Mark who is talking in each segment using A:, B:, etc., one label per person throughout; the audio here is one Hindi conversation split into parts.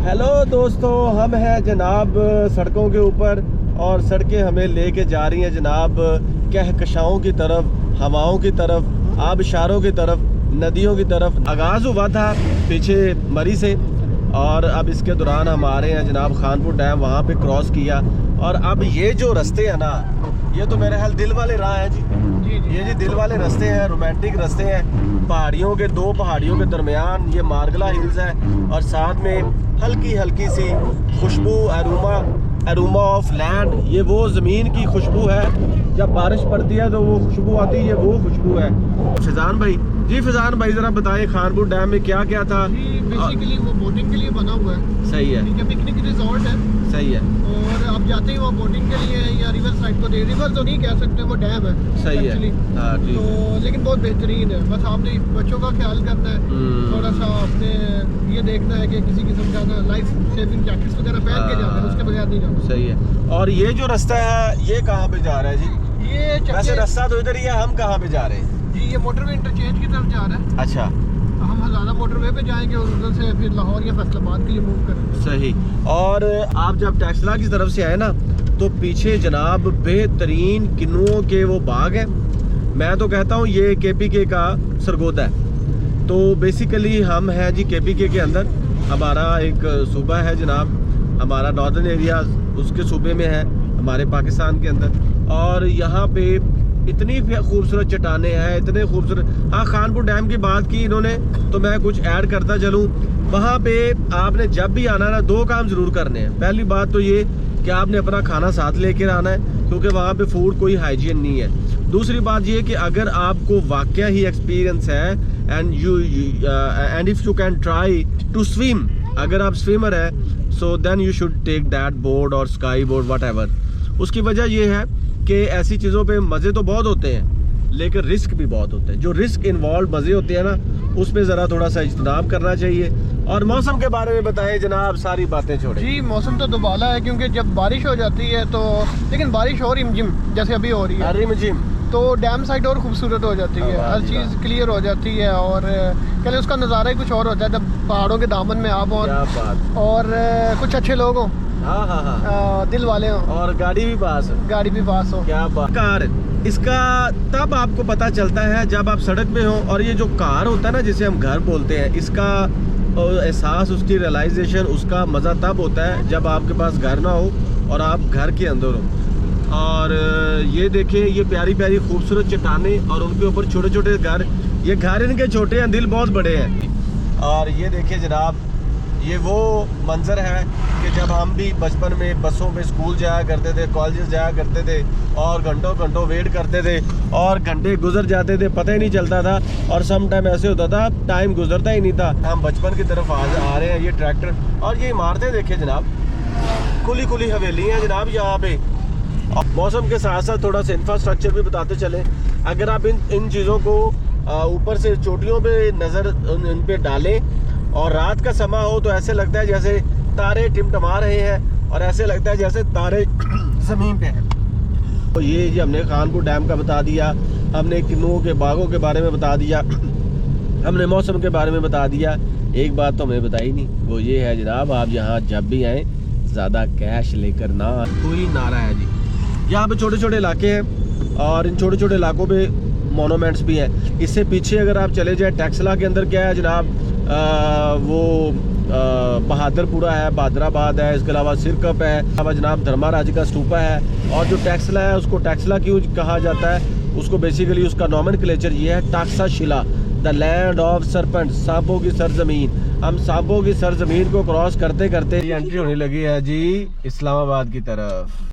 A: हेलो दोस्तों, हम हैं जनाब सड़कों के ऊपर और सड़कें हमें लेके जा रही हैं जनाब कहकशाओं की तरफ, हवाओं की तरफ, आबशारों की तरफ, नदियों की तरफ। आगाज़ हुआ था पीछे मरी से और अब इसके दौरान हम आ रहे हैं जनाब खानपुर डैम, वहाँ पे क्रॉस किया। और अब ये जो रास्ते हैं ना, ये तो मेरे ख्याल दिल वाले राह हैं जी। ये जी दिल वाले रास्ते हैं, रोमांटिक रास्ते हैं। पहाड़ियों के, दो पहाड़ियों के दरमियान ये मार्गला हिल्स है और साथ में हल्की हल्की सी खुशबू, अरोमा ऑफ लैंड। ये वो ज़मीन की खुशबू है, जब बारिश पड़ती है तो वो खुशबू आती है, ये वो खुशबू है। फिजान भाई जी, फिजान भाई ज़रा बताएं खानपुर डैम में क्या क्या था।
B: बेसिकली वो बोटिंग के लिए बना हुआ है। सही है, ठीक है, पिकनिक रिजॉर्ट है।
A: सही है।
B: और आप जाते ही वो बोटिंग के लिए या रिवर साइड को, रिवर तो नहीं कह सकते, वो डैम है।
A: सही है।
B: हाँ, तो लेकिन बहुत बेहतरीन है। बस आपने बच्चों का ख्याल करना है, थोड़ा सा आपने ये देखना है कि किसी किस्म का ना लाइफ सेविंग जैकेट्स वगैरह पहन के जाना है, उसके बगैर नहीं जाना।
A: सही है। और ये जो रास्ता है ये कहाँ पे जा रहा है जी?
B: ये
A: वैसे रास्ता तो इधर ही है, हम कहाँ पे जा रहे हैं
B: जी? ये मोटरवे इंटरचेंज की तरफ जा रहा है।
A: अच्छा,
B: हम हज़ारा मोटरवे पे जाएंगे और उधर से फिर लाहौर या फैसलाबाद के लिए मूव करेंगे।
A: सही। और आप जब टेक्सला की तरफ से आए ना, तो पीछे जनाब बेहतरीन किन्नुओं के वो बाग हैं। मैं तो कहता हूँ ये KPK का सरगोदा है। तो बेसिकली हम हैं जी KPK के अंदर। हमारा एक सूबा है जनाब, हमारा नॉर्दर्न एरिया उसके सूबे में है, हमारे पाकिस्तान के अंदर। और यहाँ पे इतनी खूबसूरत चट्टानें हैं, इतने खूबसूरत। हाँ, खानपुर डैम की बात की इन्होंने, तो मैं कुछ ऐड करता चलूँ। वहाँ पे आपने जब भी आना ना, दो काम ज़रूर करने हैं। पहली बात तो ये कि आपने अपना खाना साथ लेकर आना है, क्योंकि वहाँ पे फूड कोई हाइजीन नहीं है। दूसरी बात ये कि अगर आपको वाकया ही एक्सपीरियंस है and if you can try to swim, अगर आप स्विमर है, so then you should take that board और स्काई बोर्ड वट एवर। उसकी वजह ये है कि ऐसी चीज़ों पे मज़े तो बहुत होते हैं, लेकिन रिस्क भी बहुत होते हैं। जो रिस्क इन्वॉल्व मज़े होते हैं ना, उसमें ज़रा थोड़ा सा इज्तनाब करना चाहिए। और मौसम के बारे में बताएं जनाब, सारी बातें छोड़ें
B: जी। मौसम तो दुबाला है, क्योंकि जब बारिश हो जाती है तो, लेकिन बारिश और रिमझिम जैसे अभी हो रही है,
A: रिमझिम,
B: तो डैम साइड और खूबसूरत हो जाती है, हर चीज़ क्लियर हो जाती है। और पहले उसका नज़ारा ही कुछ और होता है जब पहाड़ों के दामन में आप हों और कुछ अच्छे लोग हों। हाँ, दिल वाले हों
A: और गाड़ी भी पास हो। क्या बात। कार, इसका तब आपको पता चलता है जब आप सड़क पे हो। और ये जो कार होता है ना, जिसे हम घर बोलते हैं, इसका एहसास, उसकी रियलाइजेशन, उसका मज़ा तब होता है जब आपके पास घर ना हो और आप घर के अंदर हो। और ये देखें, ये प्यारी प्यारी खूबसूरत चट्टानें और उनके ऊपर छोटे छोटे घर। ये घर इनके छोटे हैं, दिल बहुत बड़े हैं। और ये देखिए जनाब, ये वो मंज़र है कि जब हम भी बचपन में बसों में स्कूल जाया करते थे, कॉलेज जाया करते थे और घंटों घंटों वेट करते थे और घंटे गुजर जाते थे, पता ही नहीं चलता था। और सम टाइम ऐसे होता था टाइम गुजरता ही नहीं था। हम बचपन की तरफ आ रहे हैं। ये ट्रैक्टर और ये इमारतें देखें जनाब, खुली खुली हवेली हैं जनाब यहाँ पे। और मौसम के साथ साथ थोड़ा सा इंफ्रास्ट्रक्चर भी बताते चलें। अगर आप इन चीज़ों को ऊपर से चोटियों पे नज़र इन पे डालें और रात का समय हो, तो ऐसे लगता है जैसे तारे टिमटमा रहे हैं और ऐसे लगता है जैसे तारे ज़मीन पे हैं। तो ये जी हमने खानपुर डैम का बता दिया, हमने किन्नुओं के बागों के बारे में बता दिया, हमने मौसम के बारे में बता दिया। एक बात तो हमें बताई नहीं, वो ये है जनाब, आप यहाँ जब भी आएँ ज़्यादा कैश लेकर ना। कोई नारा है जी। यहाँ पे छोटे छोटे इलाके हैं और इन छोटे छोटे इलाकों पे मोनूमेंट्स भी हैं। इससे पीछे अगर आप चले जाए, टेक्सला के अंदर क्या है जनाब, वो बहादुरपुरा है, बहादराबाद है, इसके अलावा सिरकप है, अब जनाब धर्माराज का स्तूपा है। और जो टेक्सला है, उसको टेक्सला क्यों कहा जाता है, उसको बेसिकली उसका नॉमेनक्लेचर ये है, टाक्सा शिला, द लैंड ऑफ सरपेंट, सांपों की सरजमीन। हम सांपों की सरजमीन को क्रॉस करते करते एंट्री होने लगी है जी इस्लामाबाद की तरफ।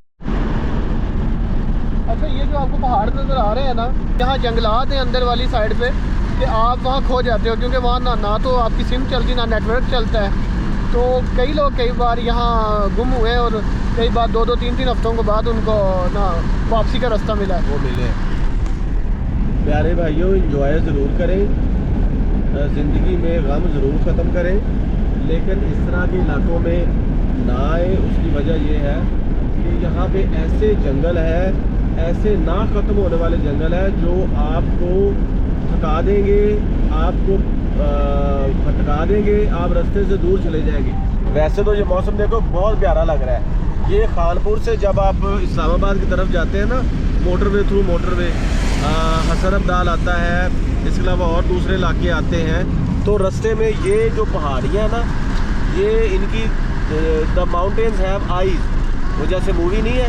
B: अच्छा, ये जो आपको पहाड़ नज़र आ रहे हैं ना, यहाँ जंगलात हैं अंदर वाली साइड पे, कि आप वहाँ खो जाते हो, क्योंकि वहाँ ना तो आपकी सिम चलती, ना नेटवर्क चलता है। तो कई लोग कई बार यहाँ गुम हुए और कई बार 2-3 हफ्तों के बाद उनको ना वापसी का रास्ता मिला है।
A: वो मिले। प्यारे भाइयों, एंजॉय ज़रूर करें, ज़िंदगी में गम ज़रूर ख़त्म करें, लेकिन इस तरह के इलाकों में ना आए। उसकी वजह ये है कि यहाँ पे ऐसे जंगल है, ऐसे ना ख़त्म होने वाले जंगल है जो आपको थका देंगे, आपको भटका देंगे, आप रास्ते से दूर चले जाएंगे। वैसे तो ये मौसम देखो बहुत प्यारा लग रहा है। ये खानपुर से जब आप इस्लामाबाद की तरफ जाते हैं ना, motorway through motorway Hasan Abdal आता है, इसके अलावा और दूसरे इलाके आते हैं, तो रास्ते में ये जो पहाड़ियाँ ना, ये इनकी द माउंटेन्स हैव आईज, वो जैसे मूवी नहीं है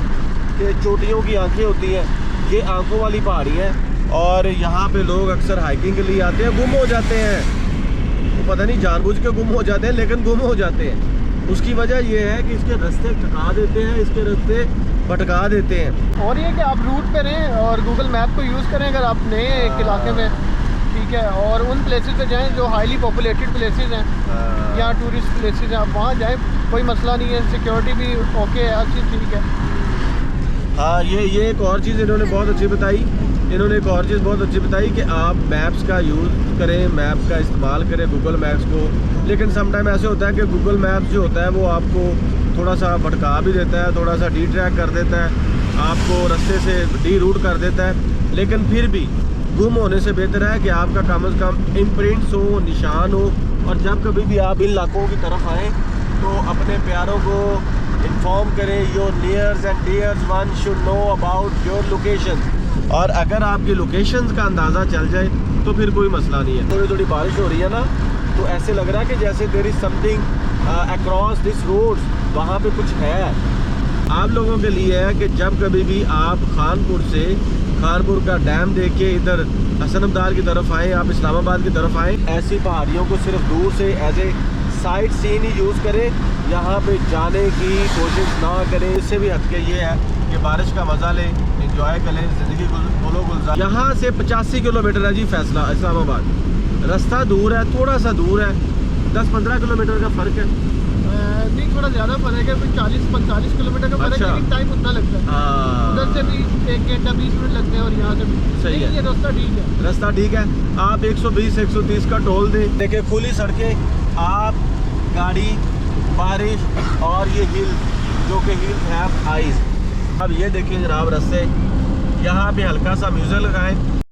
A: कि चोटियों की आंखें होती हैं, ये आंखों वाली पहाड़ी हैं। और यहाँ पे लोग अक्सर हाइकिंग के लिए आते हैं, गुम हो जाते हैं, वो पता नहीं जानबूझ के गुम हो जाते हैं, लेकिन गुम हो जाते हैं। उसकी वजह ये है कि इसके रास्ते ठका देते हैं, इसके रास्ते भटका देते हैं।
B: और ये कि आप रूट पे रहें और गूगल मैप को यूज़ करें अगर आप नए एक इलाके में, ठीक है, और उन प्लेसेस पे जाएं जो हाईली पॉपुलेटेड प्लेसेस हैं या टूरिस्ट प्लेसेस हैं, आप वहाँ जाएं, कोई मसला नहीं है, सिक्योरिटी भी ओके है, हर चीज़ ठीक है।
A: हाँ, ये एक और चीज़ इन्होंने बहुत अच्छी बताई, इन्होंने एक और चीज़ बहुत अच्छी बताई कि आप मैप्स का यूज़ करें, मैप का इस्तेमाल करें, गूगल मैप्स को। लेकिन समटाइम ऐसे होता है कि गूगल मैप्स जो होता है वो आपको थोड़ा सा भटका भी देता है, थोड़ा सा डी ट्रैक कर देता है, आपको रास्ते से डी रूट कर देता है। लेकिन फिर भी गुम होने से बेहतर है कि आपका कम से कम इम्प्रिंट्स हो, निशान हो। और जब कभी भी आप इन इलाकों की तरफ आएँ तो अपने प्यारों को इन्फॉर्म करें, your nears and dears one should know about your location. और अगर आपकी लोकेशंस का अंदाज़ा चल जाए तो फिर कोई मसला नहीं है। थोड़ी थोड़ी बारिश हो रही है ना, तो ऐसे लग रहा है कि जैसे there is something across this road, वहाँ पे कुछ है। आप लोगों के लिए है कि जब कभी भी आप खानपुर का डैम देख के इधर हसन अब्दाल की तरफ आएँ, आप इस्लामाबाद की तरफ आएँ, ऐसी पहाड़ियों को सिर्फ दूर से एज ए साइट सीन ही यूज़ करें, यहाँ पे जाने की कोशिश ना करें। इससे भी हटके ये है कि बारिश का मज़ा लें, इंजॉय करें, ज़िंदगी गुलो गुलजार। यहाँ से 85 किलोमीटर है जी फैसला इस्लामाबाद। रास्ता दूर है, थोड़ा सा दूर है, 10-15 किलोमीटर का फ़र्क है।
B: नहीं, थोड़ा ज़्यादा फर्क है, 40-45 किलोमीटर का फर्क है, लेकिन टाइम उतना लगता है। उधर से भी 1 घंटा 20 मिनट लगते हैं और यहाँ से भी
A: सही है।
B: ये रास्ता ठीक है,
A: रास्ता ठीक है। आप 120-130 का टोल दें। देखिए खुली सड़कें, आप गाड़ी, बारिश और ये हिल जो कि हिल हैव आइज। अब ये देखिए जनाब रास्ते, यहाँ पे हल्का सा म्यूज़िक लगाएं।